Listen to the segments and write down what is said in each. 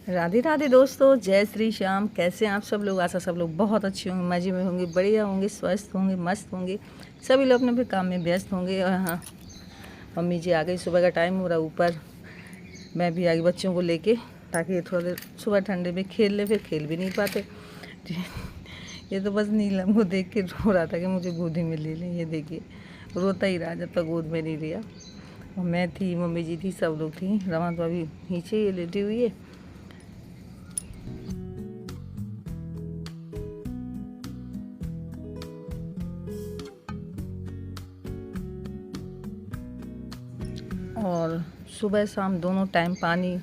राधे राधे दोस्तों, जय श्री श्याम। कैसे हैं आप सब लोग? आशा सब लोग बहुत अच्छे होंगे, मज़े में होंगे, बढ़िया होंगे, स्वस्थ होंगे, मस्त होंगे। सभी लोग अपने अपने काम में व्यस्त होंगे। और हाँ, मम्मी जी आ गई, सुबह का टाइम हो रहा ऊपर। मैं भी आ गई बच्चों को लेके, ताकि थोड़ा देर सुबह ठंडे में खेल ले। फिर खेल भी नहीं पाते। ये तो बस नीलम को देख के रो रहा था कि मुझे गोदी में ले लें। ये देखिए, रोता ही रहा जब तक गोद में नहीं लिया। और मैं थी, मम्मी जी थी, सब लोग थी। रमा तो अभी नीचे ये लेटी हुई है। और सुबह शाम दोनों टाइम पानी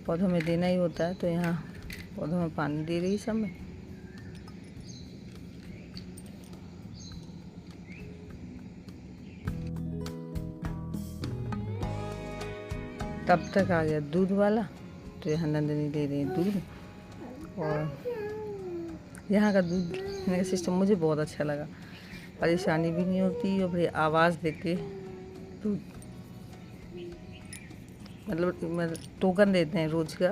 पौधों में देना ही होता है, तो यहाँ पौधों में पानी दे रही सब में। तब तक आ गया दूध वाला, तो यहाँ नंदनी दे रही है दूध। और यहाँ का दूध देने का सिस्टम मुझे बहुत अच्छा लगा। परेशानी भी नहीं होती और बड़ी आवाज़ दे के दूध, मतलब टोकन देते हैं रोज़ का।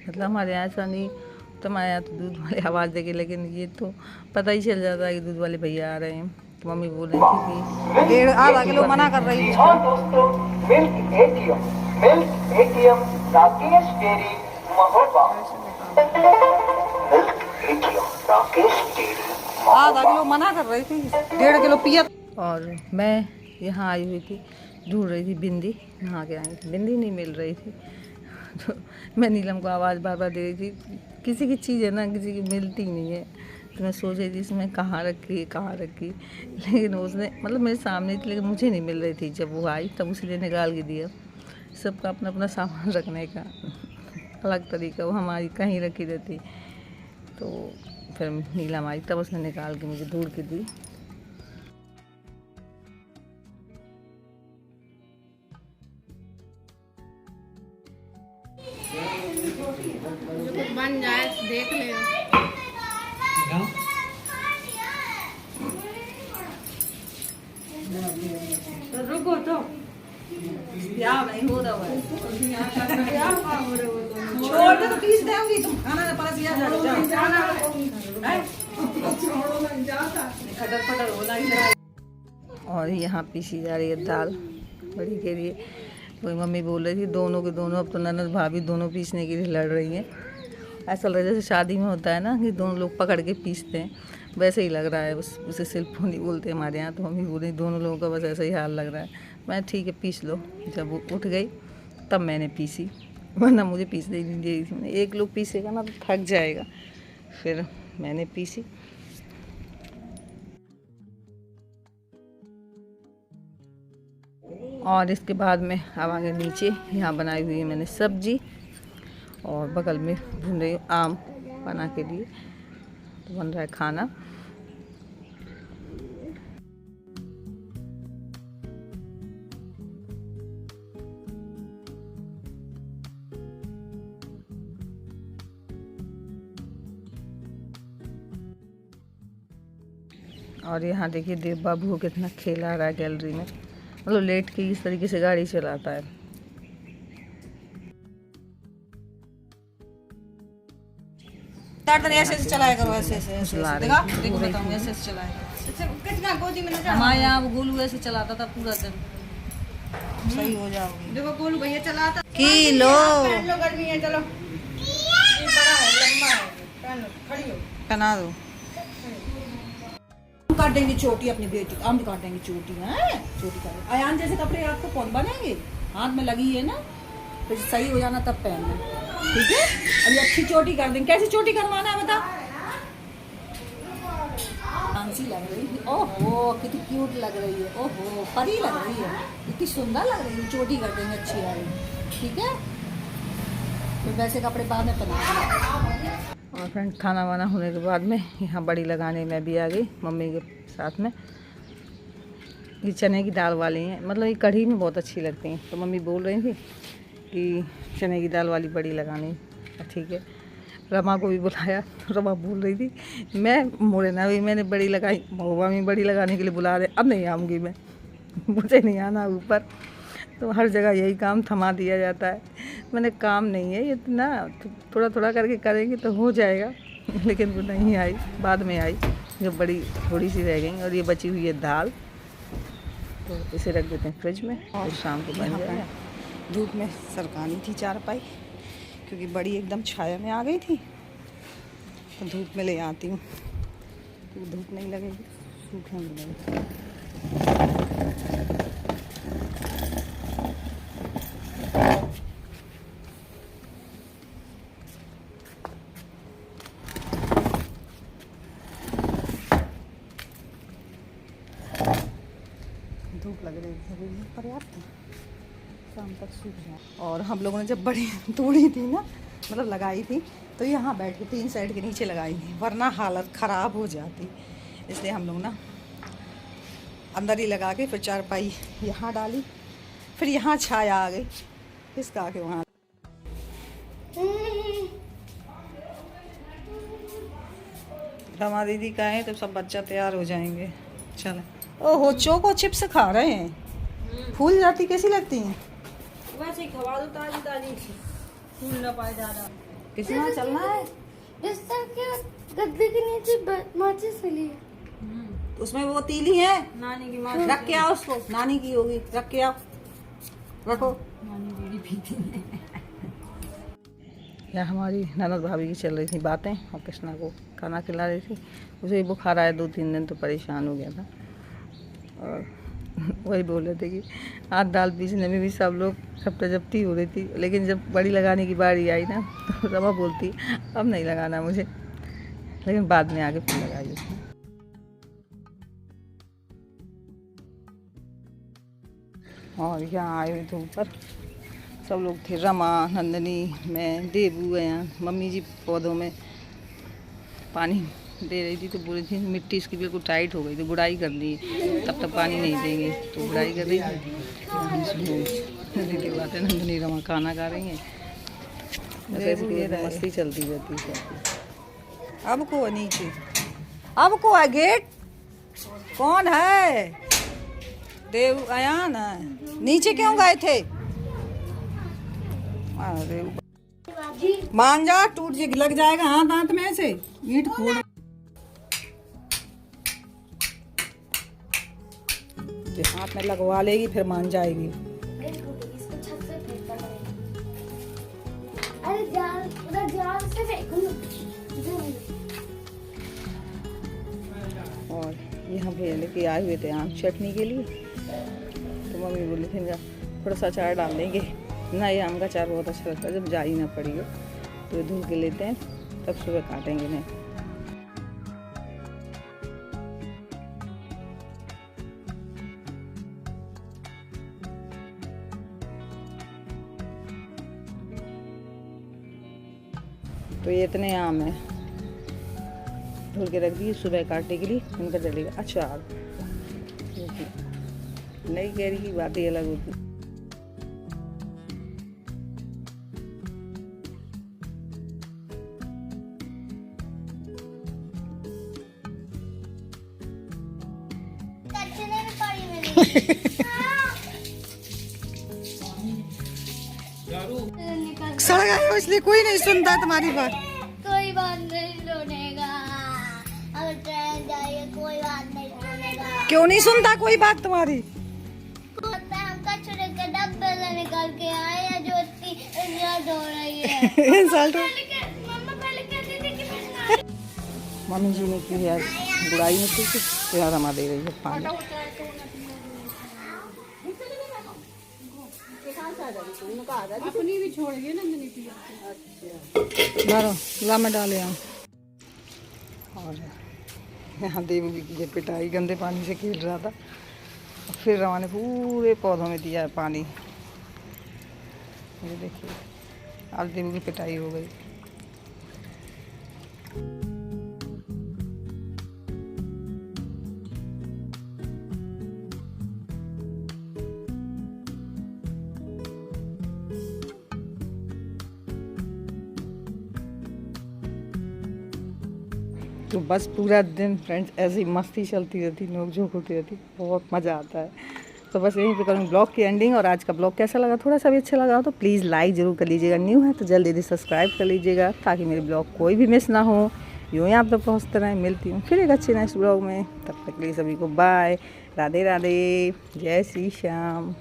मतलब हमारे यहाँ ऐसा नहीं, तो हमारे यहाँ तो दूध वाले आवाज़ देके, लेकिन ये तो पता ही चल जाता है कि दूध वाले भैया आ रहे हैं। तो मम्मी बोल रही थी कि 1.5 किलो मना कर रही है। हाँ दोस्तों, milk ATM Rakesh dairy Mahoba. Milk ATM Rakesh dairy 1/2 kilo मना कर रही थी, 1.5 किलो पिया। और मैं यहाँ आई हुई थी, ढूंढ रही थी बिंदी। यहाँ के आई थी, बिंदी नहीं मिल रही थी। तो मैं नीलम को आवाज़ बार बार दे रही थी। किसी की चीज़ है ना, किसी की मिलती नहीं है। तो मैं सोच रही थी इसमें कहाँ रखी, लेकिन उसने मतलब मेरे सामने थी, लेकिन मुझे नहीं मिल रही थी। जब वो आई तब उसने निकाल के दिया। सबका अपना अपना सामान रखने का अलग तरीका, वो हमारी कहीं रखी रहती। तो फिर नीलम आई तब उसने निकाल के मुझे ढूंढ के दी। कुछ बन जाए देख ले। रुको तो यार नहीं हो रहा है। छोड़ दे तो पीस देंगी तुम। खाना ना परस यार खटर पटर होना ही। और यहाँ पीसी जा रही है दाल बड़ी के लिए। वही मम्मी बोल रही थी दोनों के दोनों, अब तो ननद भाभी दोनों पीसने के लिए लड़ रही हैं। ऐसा लग रहा है जैसे शादी में होता है ना कि दोनों लोग पकड़ के पीसते हैं, वैसे ही लग रहा है। बस उसे शिल्पोनी बोलते हैं हमारे यहाँ। तो मम्मी बोल रही दोनों लोगों का बस ऐसा ही हाल लग रहा है। मैं ठीक है पीस लो। जब वो उठ गई तब मैंने पीसी, वरना मुझे पीसने ही नहीं दे रही थी। मैंने एक लोग पीसेगा ना तो थक जाएगा। फिर मैंने पीसी। और इसके बाद में अब आगे नीचे यहाँ बनाई हुई है मैंने सब्जी, और बगल में भून रही हूँ आम बना के लिए। तो बन रहा है खाना। और यहाँ देखिए देव बाबू को कितना खेला रहा है गैलरी में। मतलब लेट के इस तरीके से गाड़ी चलाता है। ऐसे चलाया करो, ऐसे देखा देखो बताऊं, ऐसे चलाया कितना गोदी में ना। हमारे यहाँ गोलू ऐसे चलाता था पूरा दिन। सही हो जाओगे। देखो गोलू भैया चलाता। किलो पहन लो, गर्मी है, चलो। ये बड़ा है, लंबा है, पहन लो, खड़ी हो। बना दो। काट देंगे चोटी अपनी बेटी, हम काट देंगे चोटी है। चोटी काट अयान जैसे कपड़े आपको कौन बनेंगे? हाथ में लगी है ना, फिर सही हो जाना तब पहनना, ठीक है? अभी अच्छी चोटी कर देंगे। कैसी चोटी करवाना है बता? फांसी लग रही है। ओहो कितनी क्यूट लग रही है। ओहो परी लग रही है, इतनी सुंदर लग रही है। चोटी कर देंगे अच्छी वाली, ठीक है? फिर वैसे कपड़े बाद में पहना। और फ्रेंड खाना वाना होने के बाद में यहाँ बड़ी लगाने में भी आ गई मम्मी के साथ में। ये चने की दाल वाली हैं, मतलब ये कढ़ी में बहुत अच्छी लगती हैं। तो मम्मी बोल रही थी कि चने की दाल वाली बड़ी लगानी। ठीक है, रमा को भी बुलाया। रमा बोल रही थी मैं मोरेना भी मैंने बड़ी लगाई, महुआ में बड़ी लगाने के लिए बुला रहे, अब नहीं आऊँगी मैं, मुझे नहीं आना ऊपर। तो हर जगह यही काम थमा दिया जाता है। मैंने काम नहीं है इतना, थोड़ा थोड़ा करके करेंगे तो हो जाएगा। लेकिन वो नहीं आई, बाद में आई, जो बड़ी थोड़ी सी रह गई। और ये बची हुई है दाल, तो इसे रख देते हैं फ्रिज में और शाम को बन जाएगा। धूप में सरकानी थी चारपाई, क्योंकि बड़ी एकदम छाया में आ गई थी, तो धूप में ले आती हूँ, तो धूप नहीं लगेगी, सूखने लगेगी। धूप लग रही है पर्याप्त, शाम तक सूख जाए। और हम लोगों ने जब बड़ी तोड़ी थी ना, मतलब लगाई थी, तो यहाँ बैठ के 3 साइड के नीचे लगाई थी, वरना हालत ख़राब हो जाती। इसलिए हम लोग ना अंदर ही लगा के फिर चारपाई यहाँ डाली, फिर यहाँ छाया आ गई, इसका के वहाँ। रमा दीदी का है तो सब बच्चा तैयार हो जाएंगे। चलो, ओहो चोको चिप्स खा रहे हैं, फूल जाती कैसी लगती हैं? वैसे ही खवा दो, ताजी ताजी, फूल ना पाए ज़्यादा। किसी वहाँ चलना है? बिस्तर के गद्दे के नीचे माचिस मिली है। उसमें वो तीली है, नानी की माँ रख के आओ उसको, नानी की होगी, रख के आओ, रखो। नानी बीड़ी पीती है। या हमारी ननद भाभी की चल रही थी बातें, और कृष्णा को खाना खिला रही थी। उसे बुखार आया 2-3 दिन, तो परेशान हो गया था। और वही बोल रहे थे कि हाथ दाल पीसने में भी सब लोग झपटा झपटी हो रही थी, लेकिन जब बड़ी लगाने की बारी आई ना, तो रमा बोलती अब नहीं लगाना मुझे, लेकिन बाद में आके फिर लगाई उसने। और यहाँ आए हुए थे ऊपर, सब लोग थे, रमा, नंदनी, मैं, देबू गया। मम्मी जी पौधों में पानी दे रही थी, तो बोल रही थी मिट्टी इसकी बिल्कुल टाइट हो गई, तो गुड़ाई कर ली, तब तक पानी नहीं देंगे, तो गुड़ाई कर रही थी। दीदी बातें, नंदनी रमा खाना खा रही हैं, बस ऐसी मस्ती चलती रहती है। अब को नीचे, अब को है गेट, कौन है? देव अयान है। नीचे क्यों गए थे? अरे मान जा, टूट जे लग जाएगा हाथ दांत में से, ईंट फोड़। हाथ में लगवा लेगी फिर मान जाएगी। इसको छत से फेंकता रहेगा। अरे जाल, उधर जाल से फेंको। और यहाँ पे लेके आए हुए थे आम चटनी के लिए, तो मम्मी बोली थी थोड़ा सा अचार डाल देंगे ना, ये आम का अचार बहुत अच्छा लगता है, जब जा ही ना पड़ी हो तो धुल के लेते हैं, तब सुबह काटेंगे नहीं। तो ये इतने आम हैं, धुल के रख दिए, सुबह काटने के लिए इनका डलेगा अचार। नई कैरी की बात ही अलग होती। सड़ गए हो इसलिए कोई नहीं सुनता तुम्हारी बात। कोई बात नहीं सुनेगा, अगर ट्रेन जाइए कोई बात नहीं सुनेगा। क्यों नहीं सुनता कोई बात तुम्हारी? हम कचरे के डब्बे से निकल के आए हैं, जो इतनी इंसल्ट हो रही है। इंसल्ट? मम्मा पहले कहती थी कि मैं मम्मी जी ने की यार गुड़ाई में थी, तो यार रमा दे रही है पानी। अपनी भी छोड़ गई नंदनी की। मारो ला में डाले हम। और यहाँ देव की पिटाई गंदे पानी से खेल रहा था, फिर रमा ने पूरे पौधों में दिया पानी। ये देखिए आज देव की पिटाई हो गई। तो बस पूरा दिन फ्रेंड्स ऐसी मस्ती चलती रहती, नोक झोंक होती रहती, बहुत मज़ा आता है। तो बस यहीं पे करूँगी ब्लॉग की एंडिंग। और आज का ब्लॉग कैसा लगा, थोड़ा सा भी अच्छा लगा हो तो प्लीज़ लाइक ज़रूर कर लीजिएगा। न्यू है तो जल्दी सब्सक्राइब कर लीजिएगा ताकि मेरे ब्लॉग कोई भी मिस ना हो। यूँ ही आप तक पहुँचते रहें। मिलती हूँ फिर एक अच्छे नेक्स्ट ब्लॉग में, तब तक के लिए सभी को बाय, राधे राधे, जय श्री श्याम।